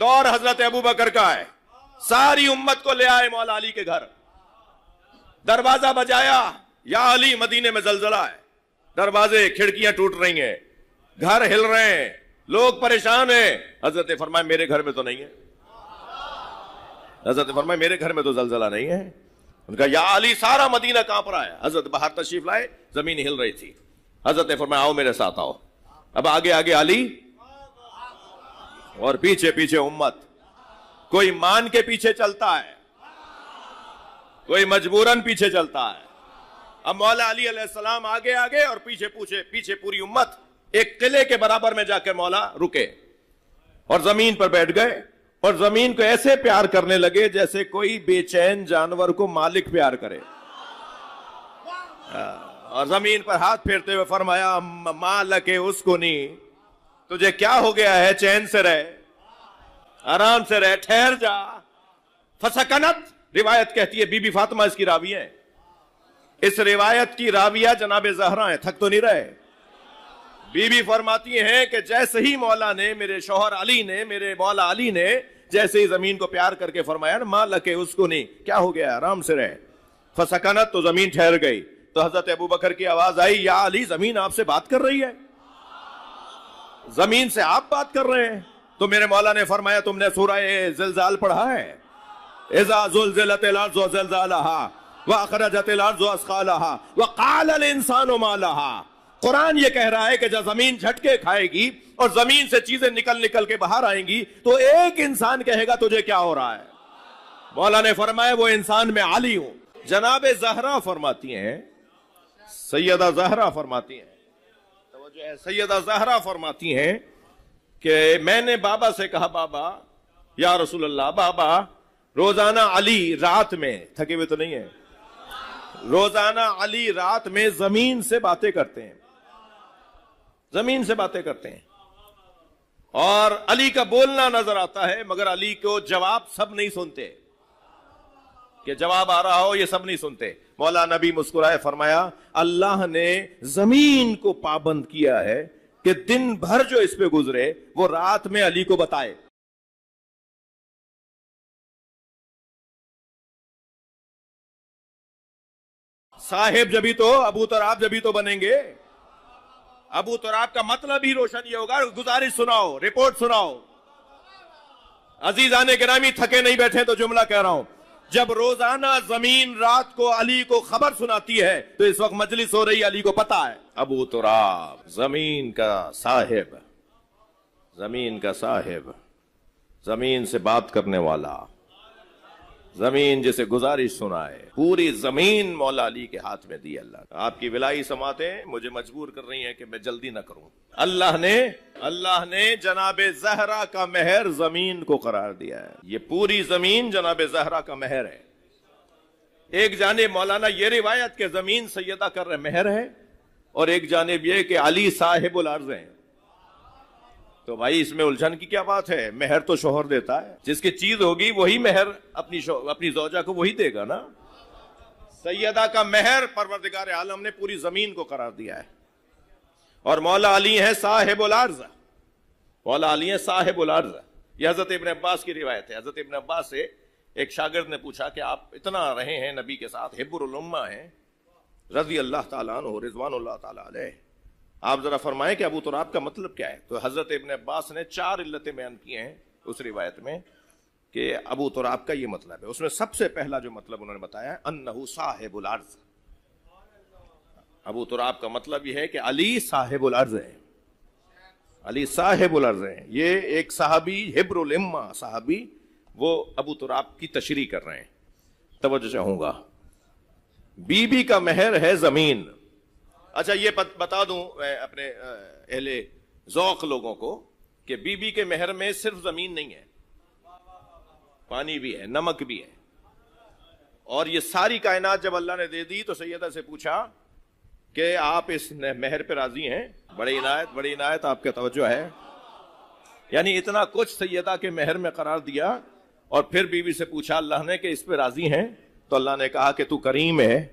دور حضرت ابو بکر کا ہے. ساری امت کو لے آئے مولا علی کے گھر. دروازہ بجایا, یا علی مدینے میں زلزلہ ہے, دروازے کھڑکیاں ٹوٹ رہی ہیں, گھر ہل رہے ہیں, لوگ پریشان ہیں. حضرت نے فرمایا میرے گھر میں تو نہیں ہے. حضرت نے فرمایا میرے گھر میں تو زلزلہ نہیں ہے. ان کا یا علی سارا مدینہ کانپ رہا ہے. حضرت باہر تشریف لائے, زمین ہل رہی تھی. حضرت نے فرمایا آؤ میرے ساتھ آؤ. اب آگے آگے علی اور پیچھے پیچھے امت. کوئی مان کے پیچھے چلتا ہے, کوئی مجبوراً پیچھے چلتا ہے. اب مولا علی علیہ السلام آگے آگے اور پیچھے پیچھے پوری امت. ایک قلعے کے برابر میں جا کے مولا رکے اور زمین پر بیٹھ گئے اور زمین کو ایسے پیار کرنے لگے جیسے کوئی بے چین جانور کو مالک پیار کرے. اور زمین پر ہاتھ پھیرتے ہوئے فرمایا مالک اسکنی, تجھے کیا ہو گیا ہے, چین سے رہ, آرام سے رہ, ٹھہر جا. فسکنت روایت کہتی ہے, بی بی فاطمہ اس کی راویہ ہے. اس روایت کی راویہ جناب زہرا ہیں, تھک تو نہیں رہے. بی بی فرماتی ہیں کہ جیسے ہی مولا نے, میرے شوہر علی نے, میرے مولا علی نے جیسے ہی زمین کو پیار کر کے فرمایا نا مالک اسکنی, کیا ہو گیا, آرام سے رہ. فسکنت, تو زمین ٹھہر گئی. تو حضرت ابو بکر کی آواز آئی, یا علی زمین آپ سے بات کر رہی ہے, زمین سے آپ بات کر رہے ہیں. تو میرے مولا نے فرمایا تم نے سورہ زلزال پڑھا ہے, اذا زلزلت الارض زلزالها واخرجت الارض اثقالها وقال الانسان ما لها. قرآن یہ کہہ رہا ہے کہ جب زمین جھٹکے کھائے گی اور زمین سے چیزیں نکل کے باہر آئیں گی تو ایک انسان کہے گا تجھے کیا ہو رہا ہے. مولا نے فرمایا وہ انسان میں علی ہوں. جناب زہرا فرماتی ہیں, سیدہ زہرا فرماتی ہیں, توجہ ہے, سیدہ زہرا فرماتی ہیں کہ میں نے بابا سے کہا, بابا یا رسول اللہ, بابا روزانہ علی رات میں, تھکے ہوئے تو نہیں ہے, روزانہ علی رات میں زمین سے باتیں کرتے ہیں, زمین سے باتیں کرتے ہیں, اور علی کا بولنا نظر آتا ہے مگر علی کو جواب سب نہیں سنتے, کہ جواب آ رہا ہو یہ سب نہیں سنتے. مولا نبی مسکرائے, فرمایا اللہ نے زمین کو پابند کیا ہے کہ دن بھر جو اس پہ گزرے وہ رات میں علی کو بتائے. صاحب جبھی تو, ابو تراب جبھی تو بنیں گے. ابو تراب کا مطلب ہی روشن یہ ہوگا, گزارش سناؤ, رپورٹ سناؤ. عزیزان گرامی تھکے نہیں بیٹھے تو جملہ کہہ رہا ہوں, جب روزانہ زمین رات کو علی کو خبر سناتی ہے تو اس وقت مجلس ہو رہی, علی کو پتا ہے. ابو تراب زمین کا صاحب, زمین کا صاحب, زمین سے بات کرنے والا, زمین جسے گزارش سنائے. پوری زمین مولا علی کے ہاتھ میں دی اللہ. آپ کی ولائی سماعتیں مجھے مجبور کر رہی ہیں کہ میں جلدی نہ کروں. اللہ نے جناب زہرا کا مہر زمین کو قرار دیا ہے. یہ پوری زمین جناب زہرا کا مہر ہے. ایک جانب مولانا یہ روایت کہ زمین سیدہ کر رہے مہر ہے, اور ایک جانب یہ کہ علی صاحب الارض ہیں. تو بھائی اس میں الجھن کی کیا بات ہے, مہر تو شوہر دیتا ہے, جس کی چیز ہوگی وہی مہر اپنی زوجہ کو وہی دے گا نا. سیدہ کا مہر پروردگار عالم نے پوری زمین کو قرار دیا ہے, اور مولا علی ہیں صاحب الارض, مولا علی ہیں صاحب الارض. یہ حضرت ابن عباس کی روایت ہے. حضرت ابن عباس سے ایک شاگرد نے پوچھا کہ آپ اتنا رہے ہیں نبی کے ساتھ, حبر الامہ ہیں, رضی اللہ تعالیٰ عنہ, رضوان اللہ تعالیٰ علیہ, آپ ذرا فرمائیں کہ ابو تراب کا مطلب کیا ہے. تو حضرت ابن عباس نے 4 علتیں بیان کی ہیں اس روایت میں کہ ابو تراب کا یہ مطلب ہے. اس میں سب سے پہلا جو مطلب انہوں نے بتایا ہے انہو صاحب الارض. ابو تراب کا مطلب یہ ہے کہ علی صاحب الارض ہے, علی صاحب الارض ہے. یہ ایک صحابی حبر الامہ صحابی وہ ابو تراب کی تشریح کر رہے ہیں. توجہ چاہوں گا, بی بی کا مہر ہے زمین. اچھا یہ بتا دوں اپنے اہل ذوق لوگوں کو کہ بی بی کے مہر میں صرف زمین نہیں ہے, پانی بھی ہے, نمک بھی ہے. اور یہ ساری کائنات جب اللہ نے دے دی تو سیدہ سے پوچھا کہ آپ اس مہر پہ راضی ہیں. بڑی عنایت آپ کا توجہ ہے. یعنی اتنا کچھ سیدہ کے مہر میں قرار دیا, اور پھر بیوی سے پوچھا اللہ نے کہ اس پہ راضی ہیں. تو اللہ نے کہا کہ تو کریم ہے,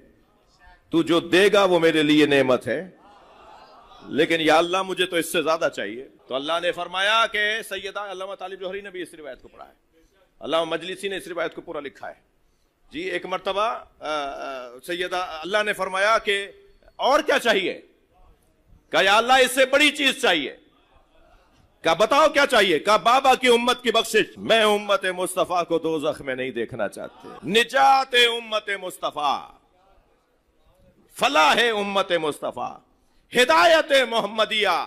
تو جو دے گا وہ میرے لیے نعمت ہے, لیکن یا اللہ مجھے تو اس سے زیادہ چاہیے. تو اللہ نے فرمایا کہ سیدہ علامہ طالب جوہری نے بھی اس روایت کو پڑھا ہے, علامہ مجلسی نے اس روایت کو پورا لکھا ہے جی. ایک مرتبہ سیدہ اللہ نے فرمایا کہ اور کیا چاہیے؟ کہا یا اللہ اس سے بڑی چیز چاہیے. کہا بتاؤ کیا چاہیے؟ کہا بابا کی امت کی بخشش. میں امت مصطفیٰ کو دوزخ میں نہیں دیکھنا چاہتے. نجات امت مصطفیٰ, فلاح امت مصطفیٰ, ہدایت محمدیہ,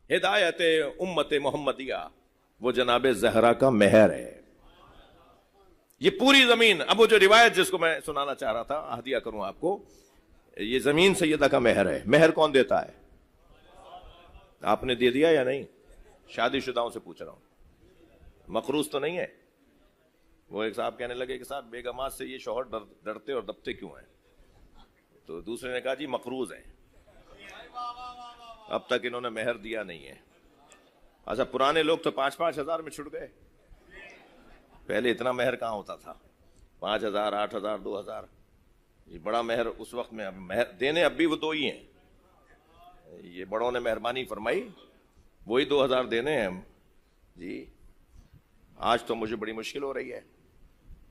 ہدایت امت محمدیہ وہ جناب زہرا کا مہر ہے. یہ پوری زمین, اب وہ جو روایت جس کو میں سنانا چاہ رہا تھا, ہدیہ کروں آپ کو, یہ زمین سیدہ کا مہر ہے. مہر کون دیتا ہے؟ آپ نے دے دیا یا نہیں؟ شادی شدہوں سے پوچھ رہا ہوں, مقروض تو نہیں ہے. وہ ایک صاحب کہنے لگے کہ صاحب بیگمات سے یہ شوہر ڈرتے اور دبتے کیوں ہیں؟ تو دوسرے نے کہا جی مقروض ہیں, اب تک انہوں نے مہر دیا نہیں ہے. اچھا پرانے لوگ تو 5,000 5,000 میں چھٹ گئے, پہلے اتنا مہر کہاں ہوتا تھا؟ 5,000 8,000 2,000, یہ بڑا مہر اس وقت میں. مہر دینے اب بھی وہ دو ہی ہیں, یہ بڑوں نے مہربانی فرمائی, وہی 2,000 دینے ہیں جی. آج تو مجھے بڑی مشکل ہو رہی ہے.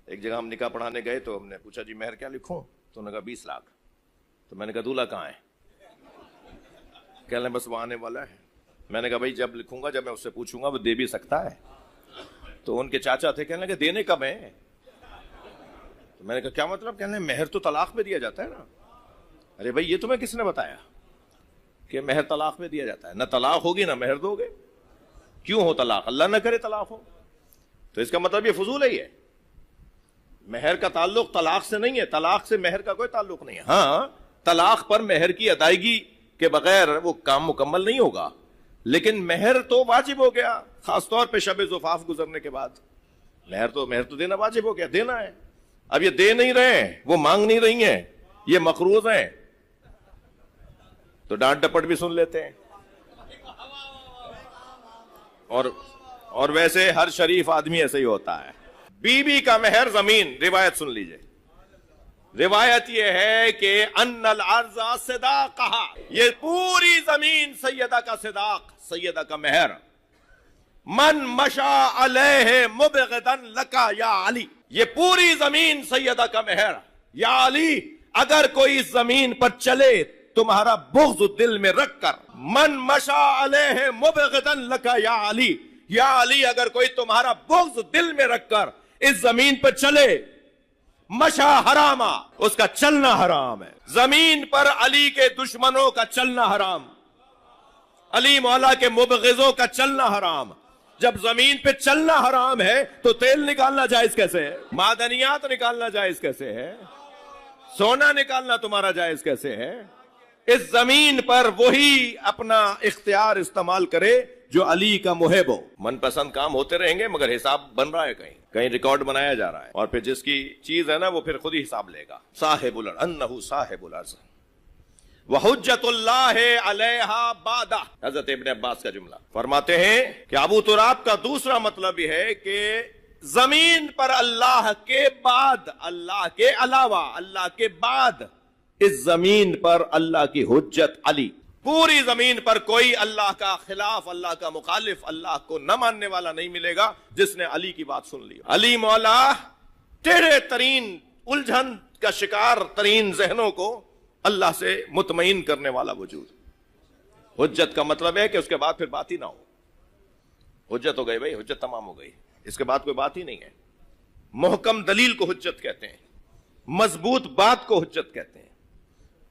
ایک جگہ ہم نکاح پڑھانے گئے تو ہم نے پوچھا جی مہر کیا لکھوں؟ تو انہوں نے کہا 20 لاکھ. تو میں نے کہا دولہا کہاں ہے؟ کہنے لگے بس وہ آنے والا ہے. میں نے کہا بھائی جب لکھوں گا, جب میں اس سے پوچھوں گا وہ دے بھی سکتا ہے. تو ان کے چاچا تھے, کہنے لگے دینے کب ہیں؟ تو میں نے کہا کیا مطلب؟ کہنے لگے مہر تو طلاق میں دیا جاتا ہے نا. ارے بھائی یہ تمہیں کس نے بتایا کہ مہر طلاق میں دیا جاتا ہے؟ نہ طلاق ہوگی نہ مہر دو گے. کیوں ہو طلاق؟ اللہ نہ کرے طلاق ہو. تو اس کا مطلب یہ فضول ہے. یہ مہر کا تعلق طلاق سے نہیں ہے, طلاق سے مہر کا کوئی تعلق نہیں ہے. ہاں طلاق پر مہر کی ادائیگی کے بغیر وہ کام مکمل نہیں ہوگا, لیکن مہر تو واجب ہو گیا, خاص طور پہ شب زفاف گزرنے کے بعد. مہر تو دینا واجب ہو گیا, دینا ہے. اب یہ دے نہیں رہے ہیں, وہ مانگ نہیں رہی ہیں, یہ مقروض ہیں, تو ڈانٹ ڈپٹ بھی سن لیتے ہیں. اور ویسے ہر شریف آدمی ایسے ہی ہوتا ہے. بی بی کا مہر زمین. روایت سن لیجئے, روایت یہ ہے کہ ان الارض صداقہا, یہ پوری زمین سیدہ کا صداق, سیدہ کا مہر. من مشا علیہ مبغضا لکا یا علی, یہ پوری زمین سیدہ کا مہر. یا علی اگر کوئی اس زمین پر چلے تمہارا بغض دل میں رکھ کر, من مشا علیہ مبغضا لکا یا علی, یا علی اگر کوئی تمہارا بغض دل میں رکھ کر اس زمین پر چلے, مشا حراما, اس کا چلنا حرام ہے. زمین پر علی کے دشمنوں کا چلنا حرام, علی مولا کے مبغضوں کا چلنا حرام. جب زمین پہ چلنا حرام ہے تو تیل نکالنا جائز کیسے ہے؟ معدنیات نکالنا جائز کیسے ہے؟ سونا نکالنا تمہارا جائز کیسے ہے؟ اس زمین پر وہی اپنا اختیار استعمال کرے جو علی کا محب ہو. من پسند کام ہوتے رہیں گے مگر حساب بن رہا ہے, کہیں ریکارڈ بنایا جا رہا ہے, اور پھر جس کی چیز ہے نا وہ پھر خود ہی حساب لے گا. صاحب الارض انہ صاحب الارض وحجت اللہ علیہا بعدہ. حضرت ابن عباس کا جملہ فرماتے ہیں کہ ابو تراب کا دوسرا مطلب یہ ہے کہ زمین پر اللہ کے بعد, اللہ کے علاوہ, اللہ کے بعد اس زمین پر اللہ کی حجت علی. پوری زمین پر کوئی اللہ کا خلاف, اللہ کا مخالف, اللہ کو نہ ماننے والا نہیں ملے گا جس نے علی کی بات سن لی. علی مولا ٹیڑھے ترین, الجھن کا شکار ترین ذہنوں کو اللہ سے مطمئن کرنے والا وجود. حجت کا مطلب ہے کہ اس کے بعد پھر بات ہی نہ ہو. حجت ہو گئی بھائی, حجت تمام ہو گئی, اس کے بعد کوئی بات ہی نہیں ہے. محکم دلیل کو حجت کہتے ہیں, مضبوط بات کو حجت کہتے ہیں.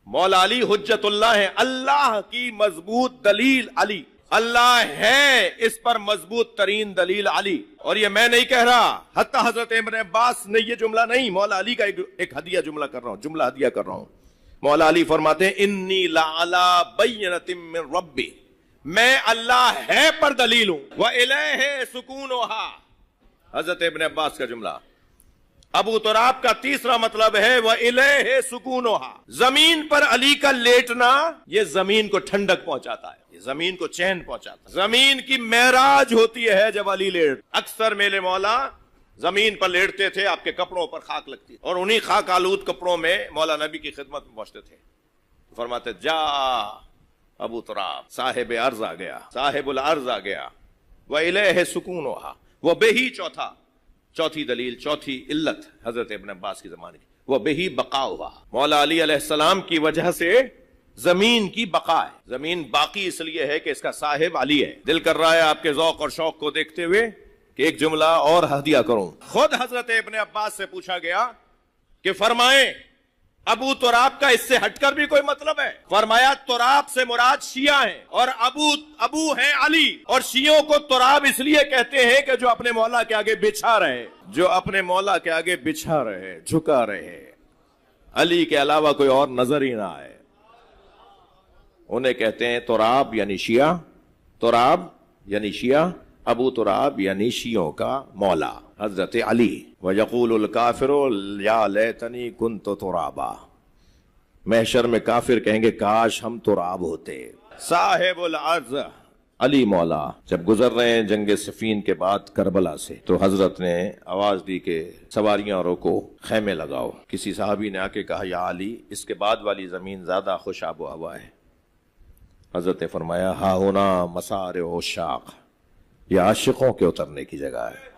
مولا علی حجت اللہ ہے, اللہ کی مضبوط دلیل علی. اللہ ہے, اس پر مضبوط ترین دلیل علی. اور یہ میں نہیں کہہ رہا, حتی حضرت ابن عباس نے یہ جملہ نہیں, مولا علی کا ایک ہدیہ جملہ کر رہا ہوں, جملہ ہدیہ کر رہا ہوں. مولا علی فرماتے ہیں انی لعلی بینۃ من ربی, میں اللہ ہے پر دلیل ہوں. وَإِلَيْهِ سُكُونُهَا, حضرت ابن عباس کا جملہ. ابو تراب کا تیسرا مطلب ہے وَإِلَيْهِ سُكُونُهَا, زمین پر علی کا لیٹنا یہ زمین کو ٹھنڈک پہنچاتا ہے, یہ زمین کو چین پہنچاتا ہے. زمین کی معراج ہوتی ہے جب علی لیٹ. اکثر میرے مولا زمین پر لیٹتے تھے, آپ کے کپڑوں پر خاک لگتی اور انہی خاک آلود کپڑوں میں مولا نبی کی خدمت میں پہنچتے تھے. فرماتے جا ابو تراب صاحب عرض آ گیا، صاحب العرض آ گیا، وَإِلَيْهِ سُكُونُهَا، وہ بہی چوتھی دلیل، چوتھی علت حضرت ابن عباس کی زمانے کی، وہ بہی بقا ہوا، مولا علی علیہ السلام کی وجہ سے زمین کی بقا ہے، زمین باقی اس لیے ہے کہ اس کا صاحب علی ہے۔ دل کر رہا ہے آپ کے ذوق اور شوق کو دیکھتے ہوئے کہ ایک جملہ اور ہدیہ کروں۔ خود حضرت ابن عباس سے پوچھا گیا کہ فرمائیں ابو تراب کا اس سے ہٹ کر بھی کوئی مطلب ہے؟ فرمایا تراب سے مراد شیعہ ہیں، اور ابو ہیں علی، اور شیعوں کو تراب اس لیے کہتے ہیں کہ جو اپنے مولا کے آگے بچھا رہے، جو اپنے مولا کے آگے بچھا رہے، جھکا رہے، علی کے علاوہ کوئی اور نظر ہی نہ آئے، انہیں کہتے ہیں تراب یعنی شیعہ، تراب یعنی شیعہ، ابو تراب یعنی شیعوں کا مولا حضرت علی۔ وَيَقُولُ الْكَافِرُ يَا لَيْتَنِي كُنْتُ تُرَابًا، محشر میں کافر کہیں گے کاش ہم تراب ہوتے۔ صاحب العرض علی مولا جب گزر رہے ہیں جنگ صفین کے بعد کربلا سے، تو حضرت نے آواز دی کہ سواریاں روکو، خیمے لگاؤ۔ کسی صحابی نے آ کے کہا یا علی اس کے بعد والی زمین زیادہ خوش آب و ہوا ہے۔ حضرت نے فرمایا ہا ہونا مسار عشاق، یہ عاشقوں کے اترنے کی جگہ ہے۔